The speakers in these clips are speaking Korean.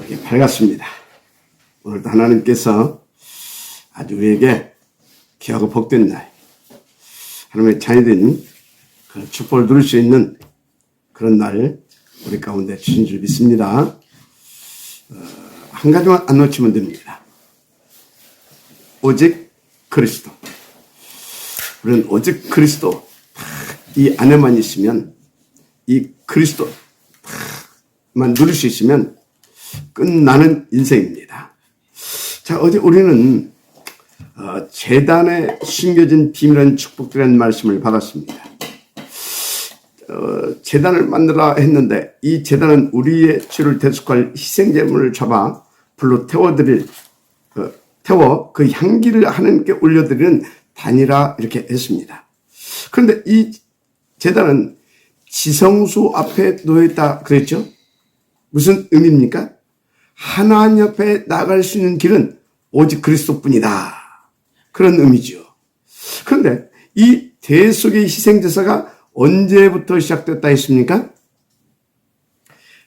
예, 밝았습니다. 오늘도 하나님께서 아주 우리에게 귀하고 복된 날, 하나님의 자녀된 그 축복을 누릴 수 있는 그런 날 우리 가운데 주신 줄 믿습니다. 한 가지만 안 놓치면 됩니다. 오직 그리스도. 우리는 오직 그리스도 이 안에만 있으면, 이 그리스도만 누릴 수 있으면 끝나는 인생입니다. 자, 어제 우리는 제단에 숨겨진 비밀한 축복들이라는 말씀을 받았습니다. 제단을 만들라 했는데 이 제단은 우리의 죄를 대속할 희생제물을 잡아 불로 태워 그 향기를 하나님께 올려드리는 단이라 이렇게 했습니다. 그런데 이 제단은 지성소 앞에 놓여있다 그랬죠? 무슨 의미입니까? 하나님 옆에 나갈 수 있는 길은 오직 그리스도뿐이다. 그런 의미죠. 그런데 이 대속의 희생제사가 언제부터 시작됐다 했습니까?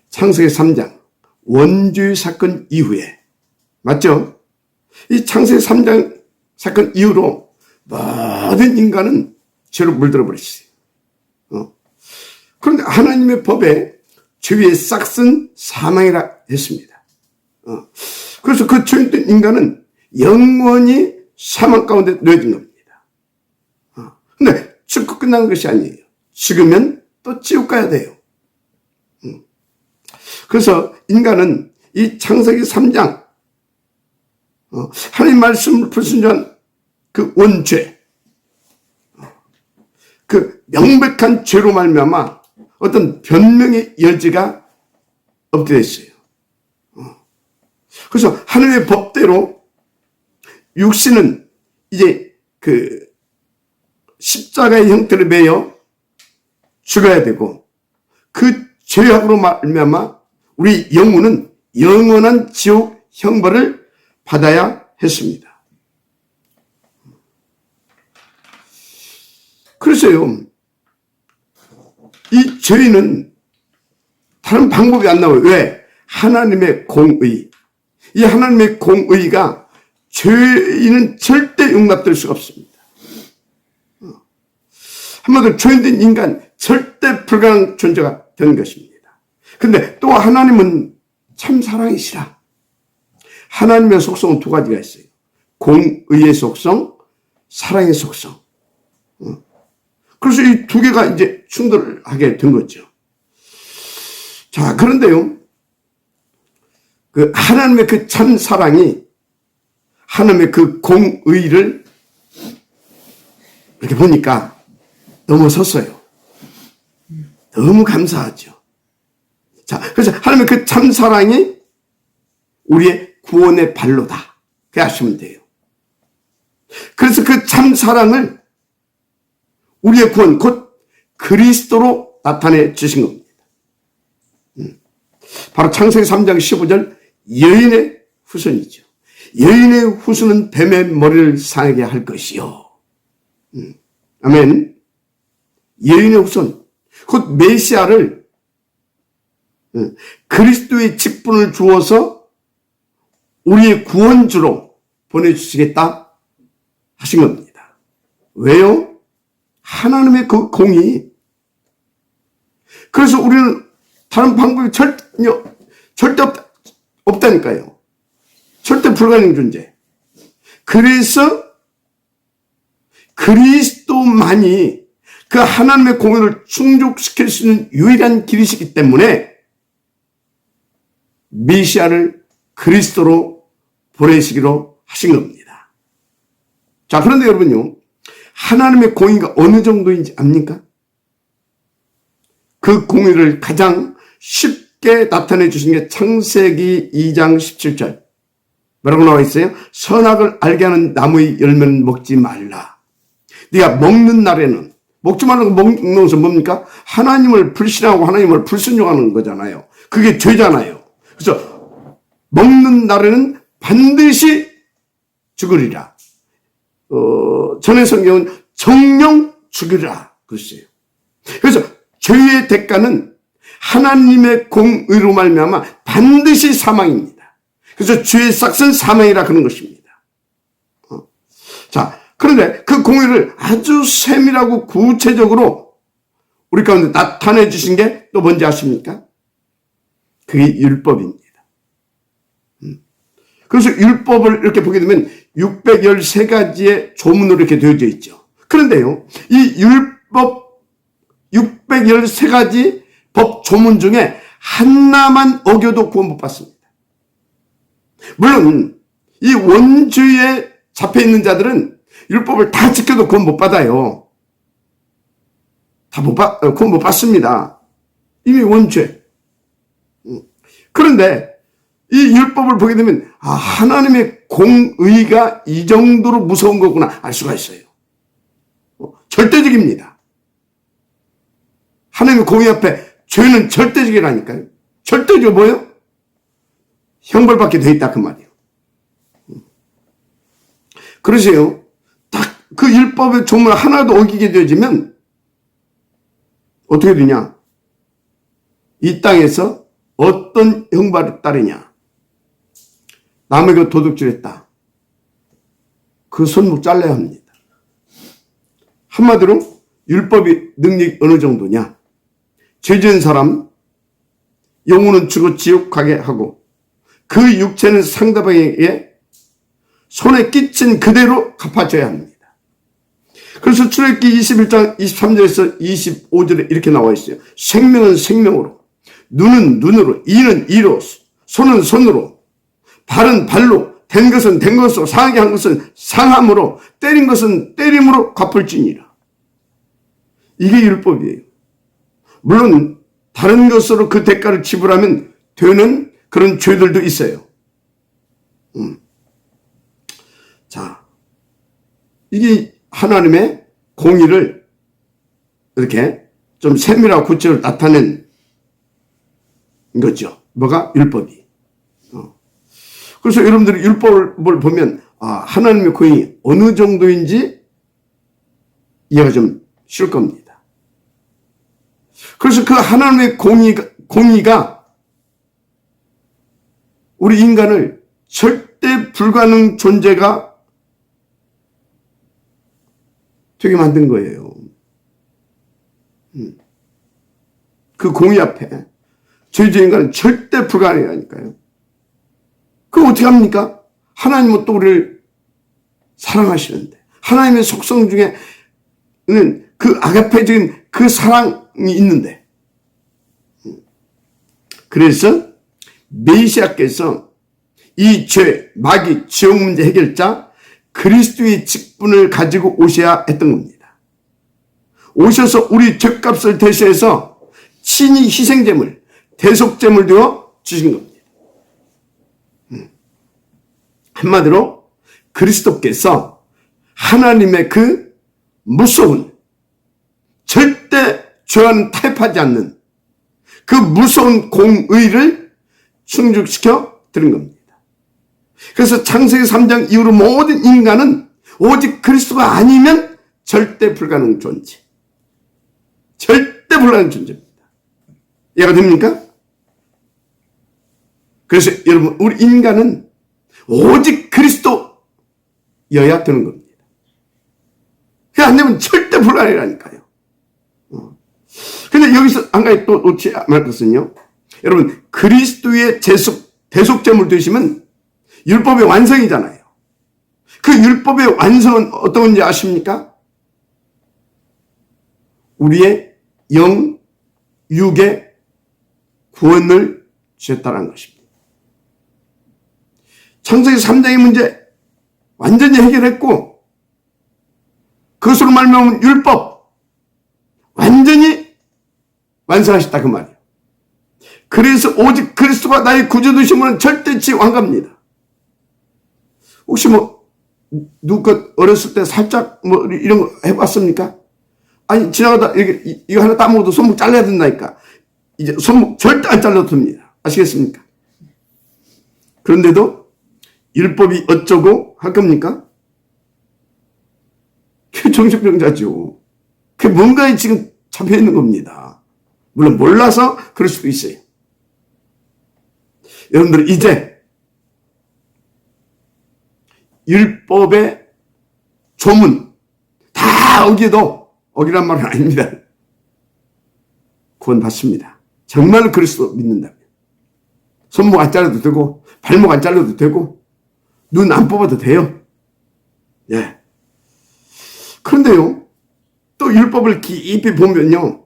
창세기 3장 원주의 사건 이후에, 맞죠? 이 창세기 3장 사건 이후로 모든 인간은 죄로 물들어 버렸어요. 그런데 하나님의 법에 죄의 싹슨 사망이라 했습니다. 그래서 그 죄인된 인간은 영원히 사망 가운데 놓여진 겁니다. 근데 죽고 끝난 것이 아니에요. 죽으면 또 지옥 가야 돼요. 그래서 인간은 이 창세기 3장 하나님 말씀을 불순종한 그 원죄, 그 명백한 죄로 말미암아 어떤 변명의 여지가 없게 됐어요. 그래서 하나님의 법대로 육신은 이제 그 십자가의 형태를 매여 죽어야 되고, 그 죄악으로 말미암아 우리 영혼은 영원한 지옥 형벌을 받아야 했습니다. 그래서요, 이 죄는 다른 방법이 안 나와요. 왜? 하나님의 공의. 이 하나님의 공의가 죄인은 절대 용납될 수가 없습니다. 한마디로 죄인된 인간 절대 불가능한 존재가 된 것입니다. 그런데 또 하나님은 참 사랑이시라. 하나님의 속성은 두 가지가 있어요. 공의의 속성, 사랑의 속성. 그래서 이 두 개가 이제 충돌하게 된 거죠. 자, 그런데요, 그 하나님의 그 참 사랑이 하나님의 그 공의를 이렇게 보니까 넘어섰어요. 너무 감사하죠. 자, 그래서 하나님의 그 참 사랑이 우리의 구원의 발로다. 그렇게 하시면 돼요. 그래서 그 참 사랑을 우리의 구원, 곧 그리스도로 나타내 주신 겁니다. 바로 창세기 3장 15절 여인의 후손이죠. 여인의 후손은 뱀의 머리를 상하게 할 것이요. 아멘. 여인의 후손, 곧 메시아를 그리스도의 직분을 주어서 우리의 구원주로 보내주시겠다 하신 겁니다. 왜요? 하나님의 그 공의. 그래서 우리는 다른 방법이 절대 없다니까요. 절대 불가능한 존재. 그래서 그리스도만이 그 하나님의 공의를 충족시킬 수 있는 유일한 길이시기 때문에 메시아를 그리스도로 보내시기로 하신 겁니다. 자, 그런데 여러분요, 하나님의 공의가 어느 정도인지 압니까? 그 공의를 가장 쉽게 나타내 주신 게 창세기 2장 17절. 뭐라고 나와 있어요? 선악을 알게 하는 나무의 열매는 먹지 말라. 네가 먹는 날에는, 먹지 말라고 먹는 것은 뭡니까? 하나님을 불신하고 하나님을 불순종하는 거잖아요. 그게 죄잖아요. 그래서 먹는 날에는 반드시 죽으리라. 전에 성경은 정령 죽으리라 그랬어요. 그래서 죄의 대가는 하나님의 공의로 말미암아 반드시 사망입니다. 그래서 죄의 삭은 사망이라 그런 것입니다. 자, 그런데 그 공의를 아주 세밀하고 구체적으로 우리 가운데 나타내 주신 게 또 뭔지 아십니까? 그게 율법입니다. 그래서 율법을 이렇게 보게 되면 613가지의 조문으로 이렇게 되어져 있죠. 그런데요, 이 율법 613가지 법 조문 중에 하나만 어겨도 구원 못 받습니다. 물론 이 원죄에 잡혀 있는 자들은 율법을 다 지켜도 구원 못 받아요. 구원 못 받습니다. 이미 원죄. 그런데 이 율법을 보게 되면 하나님의 공의가 이 정도로 무서운 거구나 알 수가 있어요. 절대적입니다. 하나님의 공의 앞에 죄는 절대적이라니까요. 절대적 뭐예요? 형벌받게 돼 있다 그 말이에요. 그러세요. 딱 그 율법의 조문 하나도 어기게 되어지면 어떻게 되냐? 이 땅에서 어떤 형벌을 따르냐? 남에게 도둑질했다. 그 손목 잘라야 합니다. 한마디로 율법의 능력이 어느 정도냐? 죄 지은 사람 영혼은 죽어 지옥 가게 하고 그 육체는 상대방에게 손에 끼친 그대로 갚아줘야 합니다. 그래서 출애굽기 21장 23절에서 25절에 이렇게 나와 있어요. 생명은 생명으로, 눈은 눈으로, 이는 이로, 손은 손으로, 발은 발로, 된 것은 된 것으로, 상하게 한 것은 상함으로, 때린 것은 때림으로 갚을지니라. 이게 율법이에요. 물론 다른 것으로 그 대가를 지불하면 되는 그런 죄들도 있어요. 자, 이게 하나님의 공의를 이렇게 좀 세밀하고 구체적으로 나타낸 거죠. 뭐가? 율법이. 그래서 여러분들이 율법을 보면 하나님의 공의 어느 정도인지 이해가 좀 쉬울 겁니다. 그래서 그 하나님의 공의가 우리 인간을 절대 불가능 존재가 되게 만든 거예요. 그 공의 앞에 죄지은 인간은 절대 불가능하니까요. 그럼 어떻게 합니까? 하나님은 또 우리를 사랑하시는데 하나님의 속성 중에는 그 아가페적인 그 사랑이 있는데 그래서 메시아께서 이 죄, 마귀, 지옥 문제 해결자 그리스도의 직분을 가지고 오셔야 했던 겁니다. 오셔서 우리 죄값을 대신해서 친히 희생제물, 대속제물 되어 주신 겁니다. 한마디로 그리스도께서 하나님의 그 무서운 절대 죄와는 타협하지 않는 그 무서운 공의를 충족시켜 드린 겁니다. 그래서 창세기 3장 이후로 모든 인간은 오직 그리스도가 아니면 절대 불가능 존재. 절대 불가능 존재입니다. 이해가 됩니까? 그래서 여러분 우리 인간은 오직 그리스도여야 되는 겁니다. 그게 안 되면 절대 불가능이라니까요. 근데 여기서 한 가지 또 놓지 말 것은요. 여러분 그리스도의 대속제물 되시면 율법의 완성이잖아요. 그 율법의 완성은 어떤 건지 아십니까? 우리의 영, 육의 구원을 주셨다는 것입니다. 창세기 3장의 문제 완전히 해결했고 그것으로 말미암은 율법 완전히 완성하셨다 그 말이에요. 그래서 오직 그리스도가 나의 구주 되심은 절대치 완갑니다. 혹시 누구 어렸을 때 살짝 이런 거 해봤습니까? 아니 지나가다 이거 하나 따먹어도 손목 잘라야 된다니까. 이제 손목 절대 안 잘라도 됩니다. 아시겠습니까? 그런데도 율법이 어쩌고 할 겁니까? 그게 정신병자죠. 그게 뭔가에 지금 잡혀 있는 겁니다. 물론 몰라서 그럴 수도 있어요. 여러분들 이제 율법의 조문 다 어기도 어기란 말은 아닙니다. 구원받습니다. 정말 그리스도 믿는다면. 손목 안 잘라도 되고 발목 안 잘라도 되고 눈 안 뽑아도 돼요. 예. 그런데요, 또 율법을 깊이 보면요,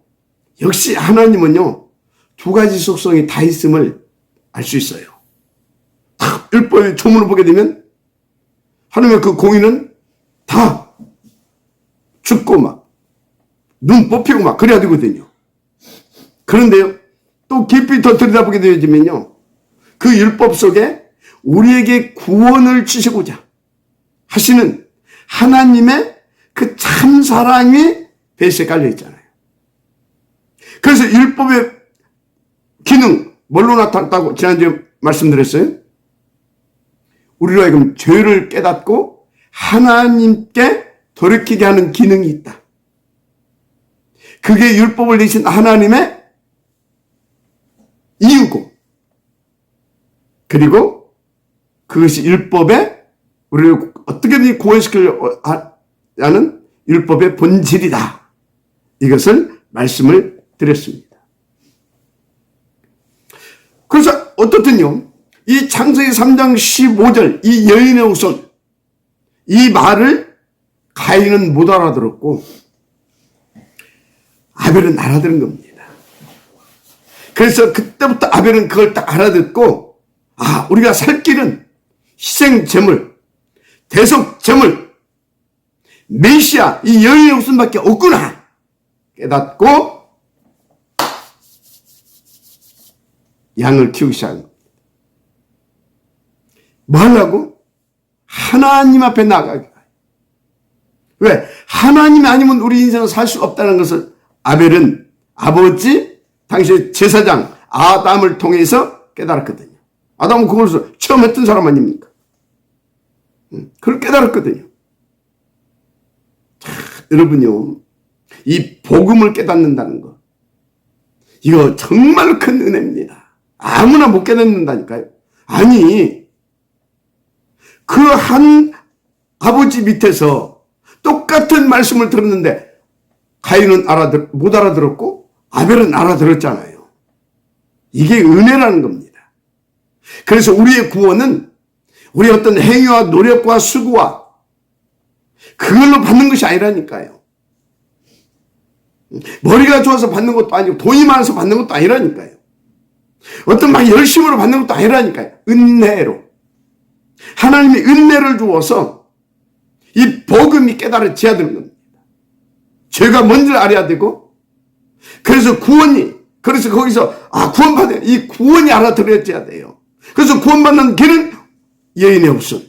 역시 하나님은요, 두 가지 속성이 다 있음을 알 수 있어요. 딱 율법의 조문을 보게 되면 하나님의 그 공의는 다 죽고 막 눈 뽑히고 막 그래야 되거든요. 그런데요, 또 깊이 더 들여다보게 되어지면요, 그 율법 속에 우리에게 구원을 주시고자 하시는 하나님의 그 참 사랑이 배시에 깔려 있잖아요. 그래서 율법의 기능 뭘로 나타났다고 지난주에 말씀드렸어요? 우리로 하여금 죄를 깨닫고 하나님께 돌이키게 하는 기능이 있다. 그게 율법을 내신 하나님의 이유고, 그리고 그것이 율법에 우리를 어떻게든 구원시키려고 하는 율법의 본질이다. 이것을 말씀을 드렸습니다. 그래서 어떻든요, 이 창세기 3장 15절 이 여인의 후손, 이 말을 가인은 못 알아들었고 아벨은 알아들은 겁니다. 그래서 그때부터 아벨은 그걸 딱 알아듣고, 아, 우리가 살 길은 희생 제물, 대속 제물, 메시아, 이 여인의 후손밖에 없구나 깨닫고 양을 키우기 시작한 겁니다. 뭐 하려고? 하나님 앞에 나가게. 왜? 하나님이 아니면 우리 인생은 살 수 없다는 것을 아벨은 아버지, 당시 제사장 아담을 통해서 깨달았거든요. 아담은 그걸 처음 했던 사람 아닙니까? 그걸 깨달았거든요. 자, 여러분요, 이 복음을 깨닫는다는 거, 이거 정말 큰 은혜입니다. 아무나 못 깨닫는다니까요. 아니, 그 한 아버지 밑에서 똑같은 말씀을 들었는데 가인은 못 알아들었고 아벨은 알아들었잖아요. 이게 은혜라는 겁니다. 그래서 우리의 구원은 우리의 어떤 행위와 노력과 수고와 그걸로 받는 것이 아니라니까요. 머리가 좋아서 받는 것도 아니고 돈이 많아서 받는 것도 아니라니까요. 어떤 막 열심으로 받는 것도 아니라니까요. 은혜로. 하나님이 은혜를 주어서 이 복음이 깨달아져야 되는 겁니다. 죄가 뭔지를 알아야 되고, 그래서 그래서 거기서 구원받아요. 이 구원이 알아들어져야 돼요. 그래서 구원받는 길은 여인의 후손,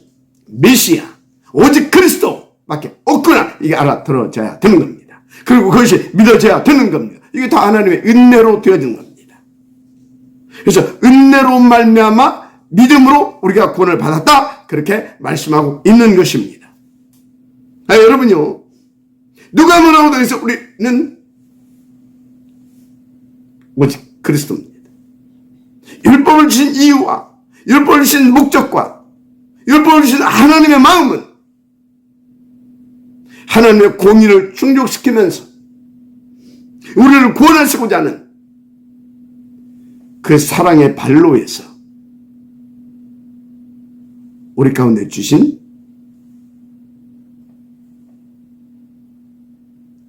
메시아, 오직 그리스도밖에 없구나. 이게 알아들어져야 되는 겁니다. 그리고 그것이 믿어져야 되는 겁니다. 이게 다 하나님의 은혜로 되어진 겁니다. 그래서 은혜로 말미암아 믿음으로 우리가 구원을 받았다. 그렇게 말씀하고 있는 것입니다. 여러분요, 누가 뭐라고 해서 우리는 오직 그리스도입니다. 율법을 주신 이유와 율법을 주신 목적과 율법을 주신 하나님의 마음은 하나님의 공의를 충족시키면서 우리를 구원하시고자 하는 그 사랑의 발로에서 우리 가운데 주신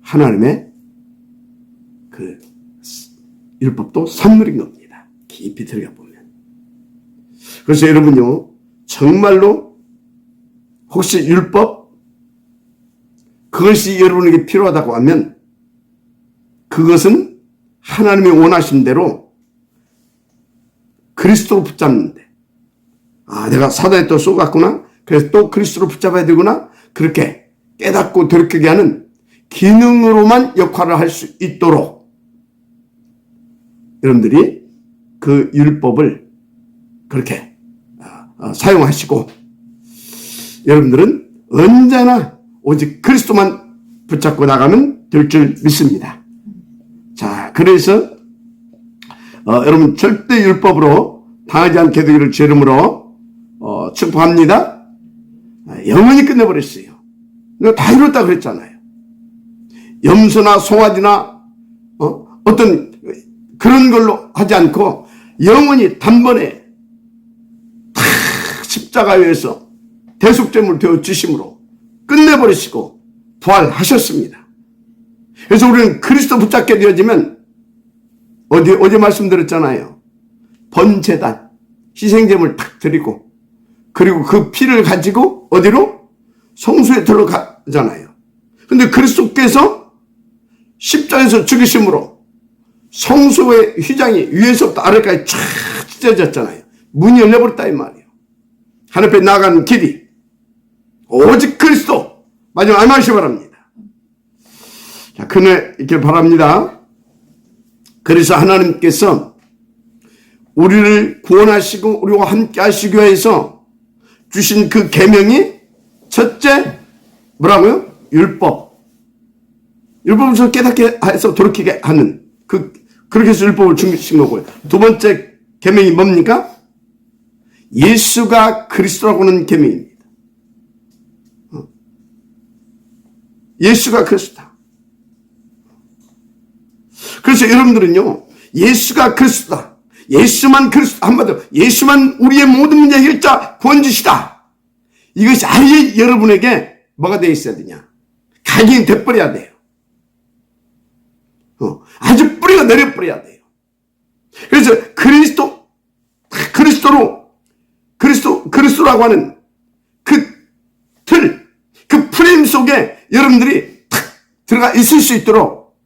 하나님의 그 율법도 선물인 겁니다. 깊이 들어가 보면. 그래서 여러분요, 정말로 혹시 율법 그것이 여러분에게 필요하다고 하면 그것은 하나님이 원하신 대로 그리스도로 붙잡는데, 내가 사단에 또 쏘갔구나, 그래서 또 그리스도로 붙잡아야 되구나, 그렇게 깨닫고 돌이키게 하는 기능으로만 역할을 할 수 있도록 여러분들이 그 율법을 그렇게 사용하시고, 여러분들은 언제나 오직 그리스도만 붙잡고 나가면 될 줄 믿습니다. 자, 그래서 여러분 절대 율법으로 당하지 않게 되기를 주 이름으로 축복합니다. 영원히 끝내버렸어요. 내가 다 이뤘다 그랬잖아요. 염소나 송아지나 어떤 그런 걸로 하지 않고 영원히 단번에 다 십자가에서 대속제물 되어 주심으로 끝내버리시고 부활하셨습니다. 그래서 우리는 그리스도 붙잡게 되어지면 어제 말씀드렸잖아요. 번제단, 희생제물 탁 드리고 그리고 그 피를 가지고 어디로? 성소에 들어가잖아요. 근데 그리스도께서 십자가에서 죽이심으로 성소의 휘장이 위에서부터 아래까지 쫙 찢어졌잖아요. 문이 열려버렸다 이 말이에요. 하늘 앞에 나아가는 길이 오직 그리스도. 마지막 알마시 바랍니다. 자, 그날 있길 바랍니다. 그래서 하나님께서 우리를 구원하시고 우리와 함께 하시기 위해서 주신 그 계명이 첫째 뭐라고요? 율법. 율법을 깨닫게 해서 돌이키게 하는 그렇게 해서 율법을 주신 거고요. 두 번째 계명이 뭡니까? 예수가 그리스도라고 하는 계명입니다. 예수가 그리스도다. 그래서 여러분들은요, 예수가 그리스도다. 예수만 그리스도, 한마디로 예수만 우리의 모든 문제 해결자 구원주시다. 이것이 아예 여러분에게 뭐가 되어 있어야 되냐? 각인이 돼버려야 돼요. 아주 뿌리가 내려버려야 돼요. 그래서 그리스도라고 하는 그 틀, 그 프레임 속에 여러분들이 탁 들어가 있을 수 있도록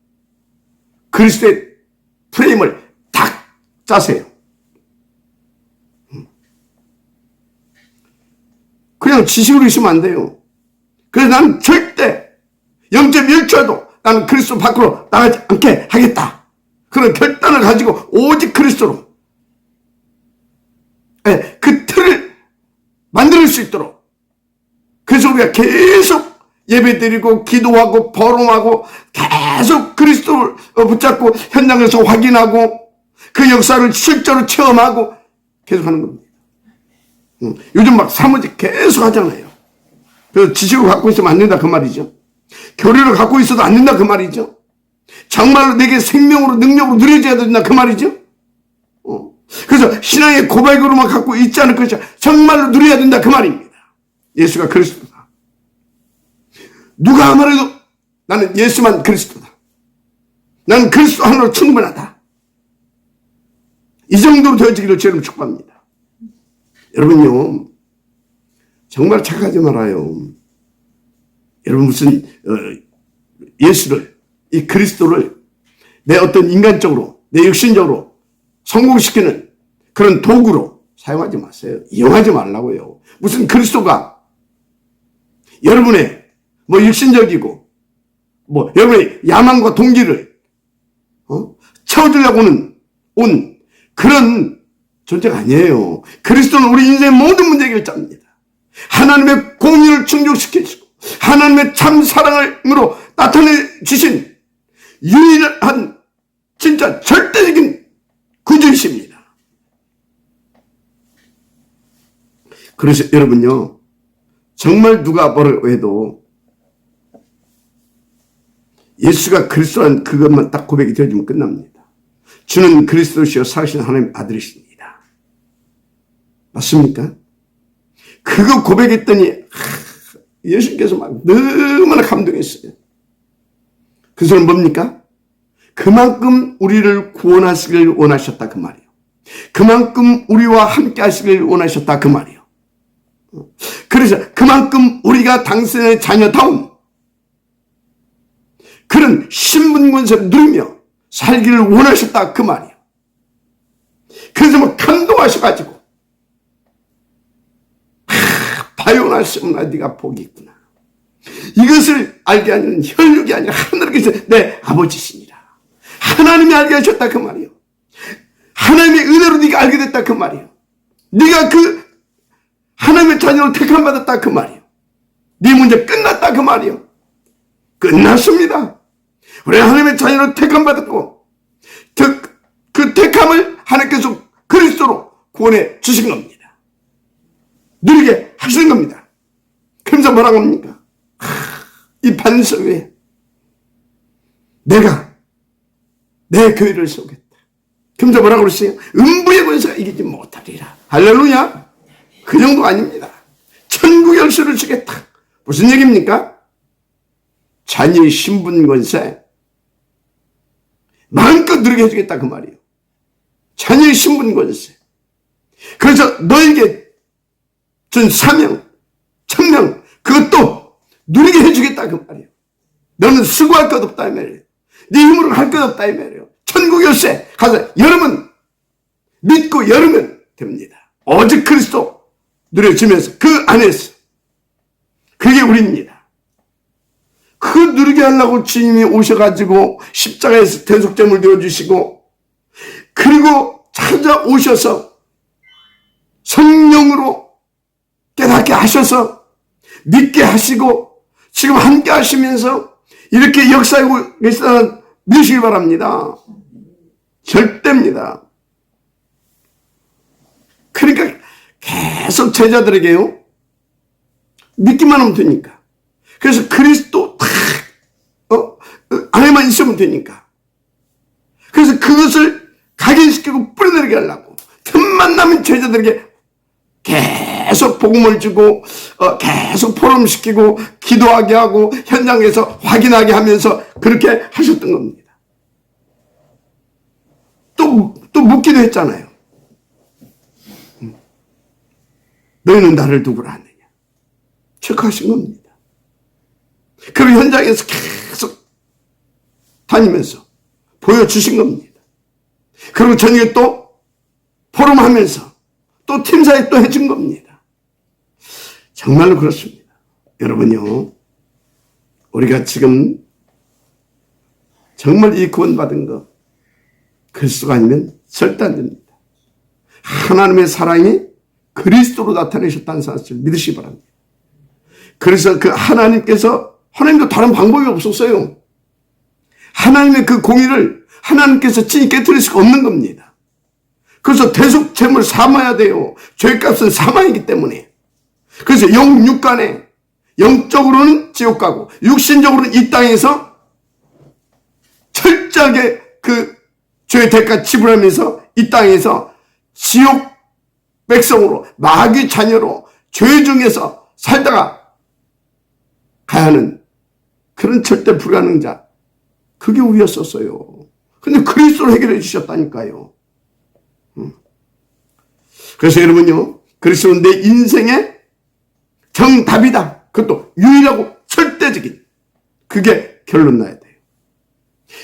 그리스도의 프레임을 탁 짜세요. 그냥 지식으로 있으면 안 돼요. 그래서 나는 절대 0.1초라도 나는 그리스도 밖으로 나가지 않게 하겠다. 그런 결단을 가지고 오직 그리스도로 그 틀을 만들 수 있도록. 그래서 우리가 계속 예배드리고 기도하고 포럼하고 계속 그리스도를 붙잡고 현장에서 확인하고 그 역사를 실제로 체험하고 계속 하는 겁니다. 요즘 막 사무직 계속 하잖아요. 그래서 지식을 갖고 있으면 안 된다 그 말이죠. 교리를 갖고 있어도 안 된다 그 말이죠. 정말로 내게 생명으로 능력으로 누려져야 된다 그 말이죠. 그래서 신앙의 고백으로만 갖고 있지 않을 것이야. 정말로 누려야 된다 그 말입니다. 예수가 그리스도다. 누가 아무래도 나는 예수만 그리스도다. 나는 그리스도 하나로 충분하다. 이 정도로 되어지기를 주님 축복합니다. 여러분요, 정말 착하지 말아요. 여러분 무슨 예수를, 이 그리스도를 내 어떤 인간적으로, 내 육신적으로 성공시키는 그런 도구로 사용하지 마세요. 이용하지 말라고요. 무슨 그리스도가 여러분의 육신적이고 여러분의 야망과 동기를 채워주려고는 온 그런 존재가 아니에요. 그리스도는 우리 인생의 모든 문제 해결자입니다. 하나님의 공의를 충족시키시고 하나님의 참 사랑으로 나타내 주신 유일한 진짜 절대적인 구주이십니다. 그래서 여러분요, 정말 누가 뭐라고 해도 예수가 그리스도란 그것만 딱 고백이 되어지면 끝납니다. 주는 그리스도시요 살아계신 하나님의 아들이십니다. 맞습니까? 그거 고백했더니 예수님께서 막 너무나 감동했어요. 그 소리는 뭡니까? 그만큼 우리를 구원하시길 원하셨다 그 말이에요. 그만큼 우리와 함께 하시길 원하셨다 그 말이에요. 그래서 그만큼 우리가 당신의 자녀다운 그런 신분권세를 누리며 살기를 원하셨다 그 말이에요. 그래서 감동하셔가지고 바요나시므나 네가 복이 있구나. 이것을 알게 하는 혈육이 아니라 하늘께서 내 아버지시니라. 하나님이 알게 하셨다 그 말이에요. 하나님의 은혜로 네가 알게 됐다 그 말이에요. 네가 그 하나님의 자녀로 택함받았다 그 말이에요. 네 문제 끝났다 그 말이에요. 끝났습니다. 우리 하나님의 자녀로 택함받았고 그 택함을 하나님께서 그리스도로 구원해 주신 겁니다. 누리게 하시는 겁니다. 그러면서 뭐라고 합니까? 이 반석 위에 내가 내 교회를 세우겠다. 그러면서 뭐라고 그랬어요? 음부의 권세가 이기지 못하리라. 할렐루야. 그 정도가 아닙니다. 천국 열쇠를 주겠다. 무슨 얘기입니까? 자녀의 신분 권세 마음껏 누리게 해주겠다 그 말이에요. 자녀의 신분 권세. 그래서 너에게 준 사명, 천명 그것도 누리게 해주겠다 그 말이에요. 너는 수고할 것 없다 이 말이에요. 네 힘으로 할 것 없다 이 말이에요. 천국 열쇠 가서 열으면 믿고 열으면 됩니다. 오직 그리스도 누려지면서 그 안에서 그게 우리입니다. 그 누리게 하려고 주님이 오셔가지고 십자가에서 대속제물 되어주시고 그리고 찾아오셔서 성령으로 깨닫게 하셔서 믿게 하시고 지금 함께 하시면서 이렇게 역사하고 계시다는 믿으시기 바랍니다. 절대입니다. 그러니까 계속 제자들에게요. 믿기만 하면 되니까. 그래서 그리스도 딱 안에만 있으면 되니까. 그래서 그것을 각인시키고 뿌려내리게 하려고 틈만 나면 제자들에게 계속 복음을 주고 계속 포럼시키고 기도하게 하고 현장에서 확인하게 하면서 그렇게 하셨던 겁니다. 또 묻기도 했잖아요. 너희는 나를 누구라 하느냐. 체크하신 겁니다. 그리고 현장에서 계속 다니면서 보여주신 겁니다. 그리고 저녁에 또 포럼하면서 또 팀사에 또 해준 겁니다. 정말로 그렇습니다. 여러분요, 우리가 지금 정말 이 구원받은 거 그리스도가 아니면 절대 안 됩니다. 하나님의 사랑이 그리스도로 나타내셨다는 사실을 믿으시기 바랍니다. 그래서 그 하나님도 다른 방법이 없었어요. 하나님의 그 공의를 하나님께서 친히 깨뜨릴 수가 없는 겁니다. 그래서 대속죄물 삼아야 돼요. 죄값은 사망이기 때문에. 그래서 영육간에 영적으로는 지옥 가고 육신적으로는 이 땅에서 철저하게 그 죄의 대가 지불하면서 이 땅에서 지옥 백성으로 마귀 자녀로 죄 중에서 살다가 가야 하는 그런 절대 불가능자, 그게 우리였었어요. 근데 그리스도로 해결해 주셨다니까요. 그래서 여러분요, 그리스도는 내 인생의 정답이다. 그것도 유일하고 절대적인, 그게 결론 나야 돼요.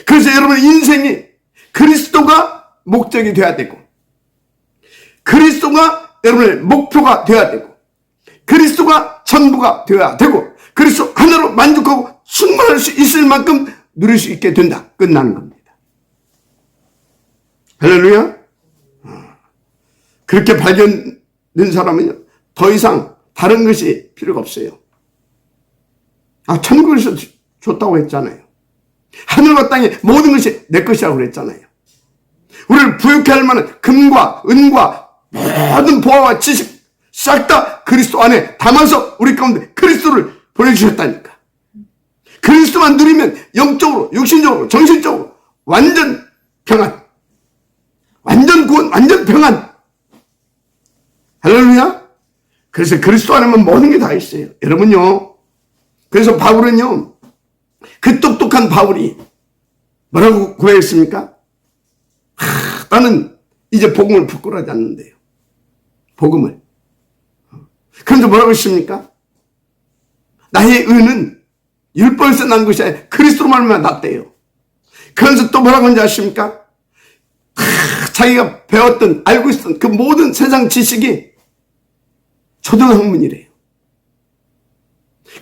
그래서 여러분 인생이 그리스도가 목적이 돼야 되고, 그리스도가 여러분의 목표가 돼야 되고, 그리스도가 전부가 되어야 되고, 그리스도 하나로 만족하고 충만할 수 있을 만큼 누릴 수 있게 된다. 끝나는 겁니다. 할렐루야. 그렇게 발견된 사람은요, 더 이상 다른 것이 필요가 없어요. 천국에서 줬다고 했잖아요. 하늘과 땅의 모든 것이 내 것이라고 그랬잖아요. 우리를 부유케 할 만한 금과 은과 모든 보화와 지식 싹 다 그리스도 안에 담아서 우리 가운데 그리스도를 보내주셨다니까. 그리스도만 누리면 영적으로, 육신적으로, 정신적으로 완전 평안, 완전 구원, 완전 평안. 할렐루야. 그래서 그리스도 안에만 모든 게 다 있어요. 여러분요, 그래서 바울은요, 그 똑똑한 바울이 뭐라고 고백했습니까? 나는 이제 복음을 부끄러워하지 않는데요. 복음을. 그런데 뭐라고 했습니까? 나의 의는 율법에서 난 것이 아니라 그리스도로 말미암아 났대요. 그러면서 또 뭐라고 하는지 아십니까? 자기가 배웠던, 알고 있었던 그 모든 세상 지식이 초등학문이래요.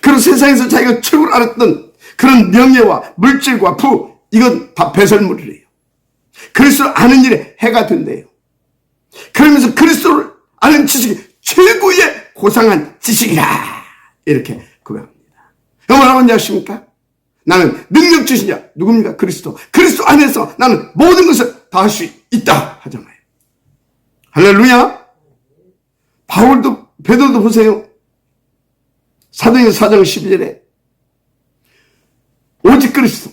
그리고 세상에서 자기가 최고로 알았던 그런 명예와 물질과 부, 이건 다 배설물이래요. 그리스도를 아는 일에 해가 된대요. 그러면서 그리스도를 아는 지식이 최고의 고상한 지식이라, 이렇게 고백합니다. 뭐라고 하는지 아십니까? 나는 능력 주신 자, 누굽니까? 그리스도. 그리스도 안에서 나는 모든 것을 다 할 수 있다 하잖아요. 할렐루야. 베드로도 보세요. 사도행전 4장 12절에 오직 그리스도,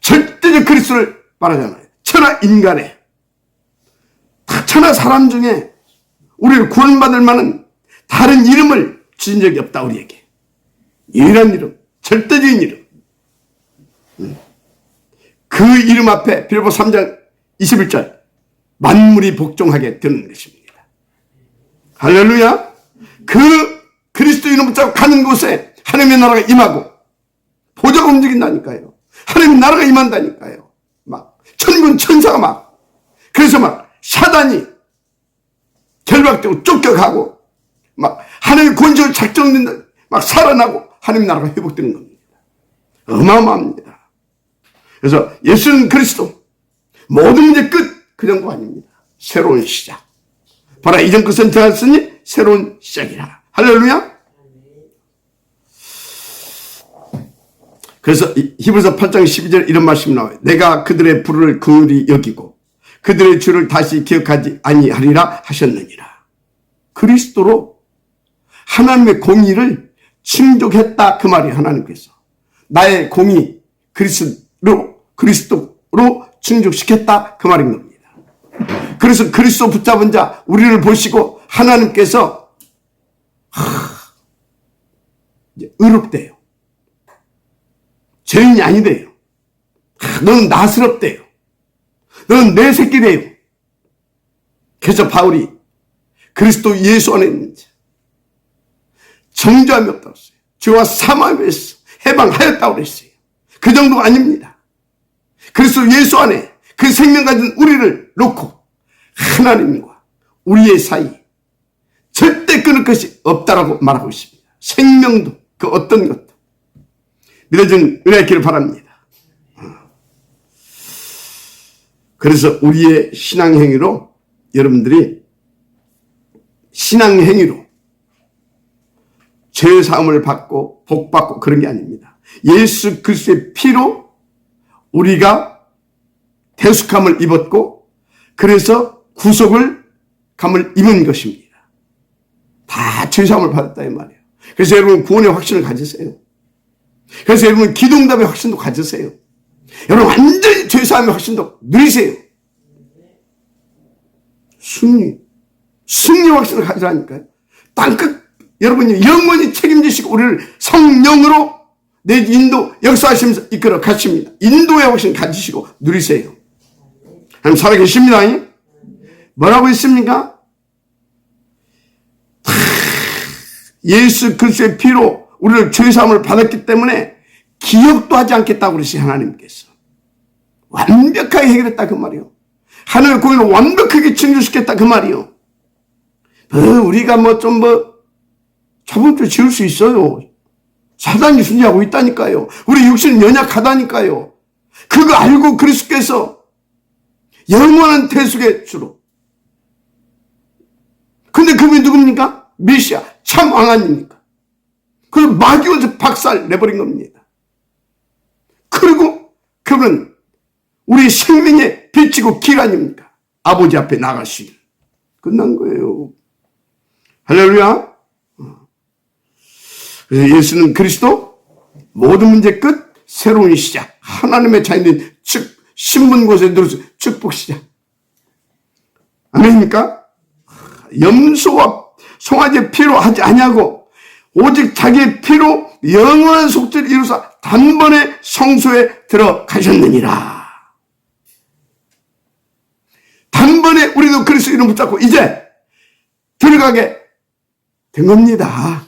절대적 그리스도를 말하잖아요. 천하 인간에, 천하 사람 중에 우리를 구원받을 만한 다른 이름을 주신 적이 없다, 우리에게. 유일한 이름, 절대적인 이름. 그 이름 앞에 빌립보 3장 21절 만물이 복종하게 되는 것입니다. 할렐루야. 그 그리스도 이름 붙잡고 가는 곳에 하나님의 나라가 임하고 보좌가 움직인다니까요. 하나님의 나라가 임한다니까요. 막 천군 천사가 막, 그래서 막 사단이 결박되고 쫓겨가고 막 하나님의 권세로 작정된다, 막 살아나고 하나님의 나라가 회복되는 겁니다. 어마어마합니다. 그래서 예수는 그리스도, 모든 문제 끝, 그 정도 아닙니다. 새로운 시작. 봐라, 이전 것은 되었으니 새로운 시작이라. 할렐루야. 그래서 히브리서 8장 12절 이런 말씀이 나와요. 내가 그들의 불을 긍휼히 여기고 그들의 죄를 다시 기억하지 아니하리라 하셨느니라. 그리스도로 하나님의 공의를 충족했다, 그 말이 하나님께서. 나의 공의 그리스도로 충족시켰다, 그 말인 겁니다. 그래서 그리스도 붙잡은 자 우리를 보시고 하나님께서 이제 의롭대요. 죄인이 아니대요. 너는 나스럽대요. 너는 내 새끼래요. 그래서 바울이 그리스도 예수 안에 있는 자 정죄함이 없다고 했어요. 죄와 사함에 해방하였다고 그랬어요. 그 정도가 아닙니다. 그리스도 예수 안에 그 생명 가진 우리를 놓고 하나님과 우리의 사이 절대 끊을 것이 없다라고 말하고 있습니다. 생명도 그 어떤 것도 믿어진 은혜가 있기를 바랍니다. 그래서 우리의 신앙행위로, 여러분들이 신앙행위로 죄사함을 받고 복받고 그런 게 아닙니다. 예수 그리스도의 피로 우리가 대속함을 입었고, 그래서 구속을 감을 입은 것입니다. 다 죄사함을 받았다 이 말이에요. 그래서 여러분 구원의 확신을 가지세요. 그래서 여러분 기도응답의 확신도 가지세요. 여러분 완전히 죄사함의 확신도 누리세요. 승리 확신을 가지라니까요. 땅끝 여러분이 영원히 책임지시고 우리를 성령으로 내 인도 역사하시면서 이끌어 가십니다. 인도의 확신 가지시고 누리세요. 하나님 살아계십니다. 뭐라고 했습니까? 예수 그리스도의 피로 우리를 죄사함을 받았기 때문에 기억도 하지 않겠다고 그러시 하나님께서. 완벽하게 해결했다 그 말이요. 하나님의 공의를 완벽하게 증주시켰다 그 말이요. 우리가 자본주의 지을 수 있어요. 사단이 순위하고 있다니까요. 우리 육신은 연약하다니까요. 그거 알고 그리스도께서 영원한 대속의 주로. 근데 그분이 누굽니까? 메시아, 참 왕 아닙니까? 그걸 마귀에서 박살 내버린 겁니다. 그리고 그분은 우리 생명의 빛이고 길 아닙니까? 아버지 앞에 나가시길. 끝난 거예요. 할렐루야. 그래서 예수는 그리스도, 모든 문제 끝, 새로운 시작. 하나님의 자녀인 신분 곳에 들어서 축복 시작. 아멘입니까? 염소와 송아지의 피로 하지 아니하고 오직 자기의 피로 영원한 속죄를 이루사 단번에 성소에 들어가셨느니라. 단번에 우리도 그리스도 이름 붙잡고 이제 들어가게 된 겁니다.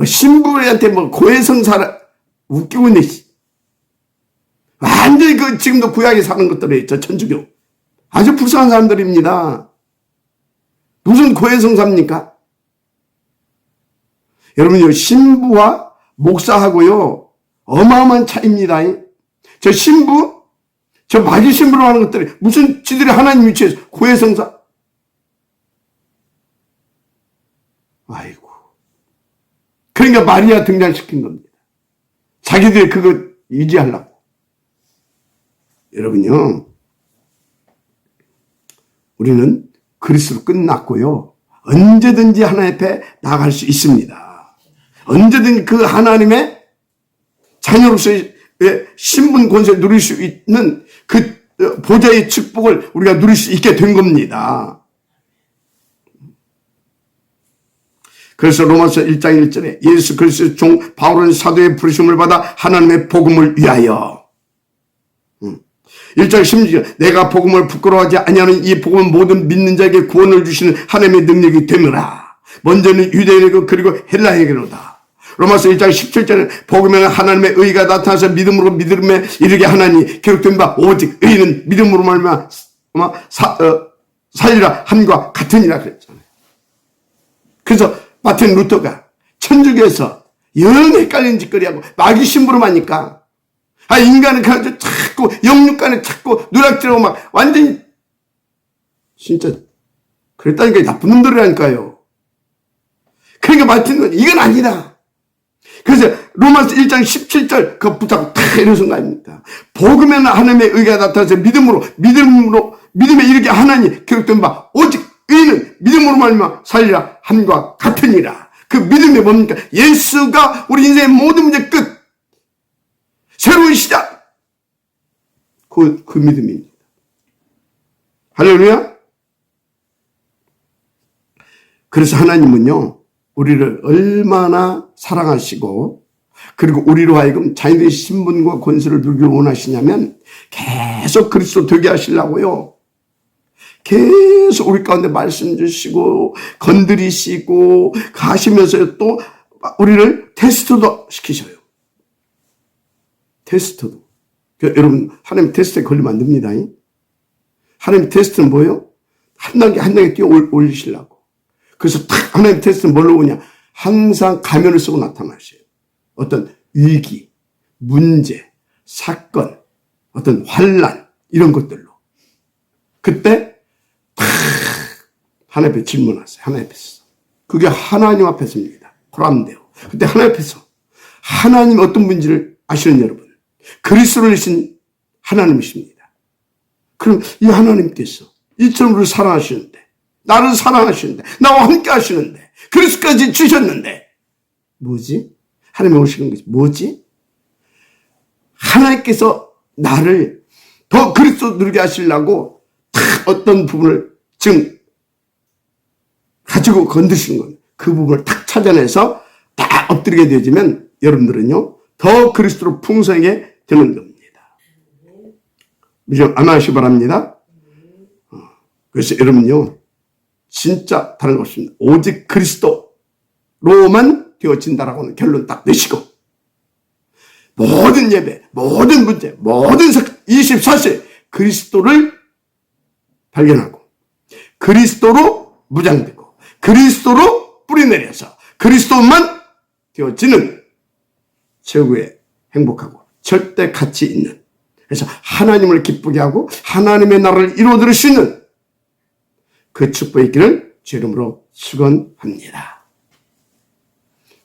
신부한테 고해성사를 웃기고 있네. 완전히 지금도 구약에 사는 것들이 저 천주교 아주 불쌍한 사람들입니다. 무슨 고해성사입니까? 여러분요, 신부와 목사하고요 어마어마한 차이입니다. 저 신부, 저 마귀 신부로 하는 것들이 무슨 지들이 하나님 위치에서 고해성사. 아이고. 그러니까 마리아 등장시킨 겁니다. 자기들이 그거 유지하려고. 여러분요, 우리는 그리스도로 끝났고요. 언제든지 하나님 앞에 나아갈 수 있습니다. 언제든지 그 하나님의 자녀로서의 신분 권세를 누릴 수 있는 그 보좌의 축복을 우리가 누릴 수 있게 된 겁니다. 그래서 로마서 1장 1절에 예수 그리스도의 종 바울은 사도의 부르심을 받아 하나님의 복음을 위하여 1장 16절 내가 복음을 부끄러워하지 아니하는 이 복음은 모든 믿는 자에게 구원을 주시는 하나님의 능력이 되느라 먼저는 유대인에게 그리고 헬라인에게로다. 로마서 1장 17절에 복음에는 하나님의 의가 나타나서 믿음으로 믿음에 이르게 하나니 기록된 바 오직 의는 믿음으로 말미암아 살리라 함과 같으니라 그랬잖아요. 그래서 마틴 루터가 천주교에서 영 헷갈리는 짓거리하고 마귀 심부름하니까 인간은 그냥 자꾸 영육간에 자꾸 누락질하고 막 완전히 진짜 그랬다니까 나쁜 놈들이라니까요. 그러니까 마틴은 이건 아니다. 그래서 로마서 1장 17절 그거 붙잡고 탁 이러신 거 아닙니까? 복음에는 하나님의 의가 나타나서 믿음에 이르게 하나니 기록된 바 오직 의는 믿음으로 말미암아 살리라 함과 같으니라. 그 믿음이 뭡니까? 예수가 우리 인생의 모든 문제 끝. 새로운 시작. 그 믿음입니다. 할렐루야. 그래서 하나님은요 우리를 얼마나 사랑하시고 그리고 우리로 하여금 자기의 신분과 권세를 누리기를 원하시냐면 계속 그리스도 되게 하시려고요. 계속 우리 가운데 말씀 주시고 건드리시고 가시면서 또 우리를 테스트도 시키셔요. 테스트도. 여러분 하나님 테스트에 걸리면 안 됩니다. 하나님 테스트는 뭐예요? 한 단계 뛰어 올리시려고. 그래서 탁 하나님 테스트는 뭘로 오냐? 항상 가면을 쓰고 나타나셔요. 어떤 위기, 문제, 사건, 어떤 환난 이런 것들로. 그때 탁 하나님 앞에 질문하세요. 하나님 앞에서. 그게 하나님 앞에서입니다. 코람데오. 그때 하나님 앞에서 하나님 어떤 분인지를 아시는 여러분. 그리스도를 내신 하나님이십니다. 그럼 이 하나님께서 이처럼 우리를 사랑하시는데 나를 사랑하시는데 나와 함께 하시는데 그리스도까지 주셨는데 뭐지? 하나님이 오시는 것이 뭐지? 하나님께서 나를 더 그리스도 누리게 하시려고 어떤 부분을 지금 가지고 건드시는 거예요. 그 부분을 탁 찾아내서 딱 엎드리게 되어지면 여러분들은요 더 그리스도로 풍성하게 되는 겁니다. 아마시 바랍니다. 그래서 여러분요 진짜 다른 거 없습니다. 오직 그리스도로만 되어진다라고는 결론 딱 내시고 모든 예배, 모든 문제, 모든 24세 그리스도를 발견하고 그리스도로 무장되고 그리스도로 뿌리내려서 그리스도만 되어지는 최고의 행복하고 절대 가치 있는 그래서 하나님을 기쁘게 하고 하나님의 나라를 이루어드릴 수 있는 그 축복의 있기를 주 이름으로 축원합니다.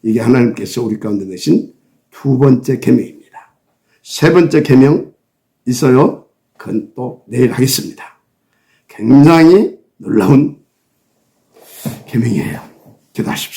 이게 하나님께서 우리 가운데 내신 두 번째 계명입니다. 세 번째 계명 있어요. 그건 또 내일 하겠습니다. 굉장히 놀라운 계명이에요. 기도하십시오.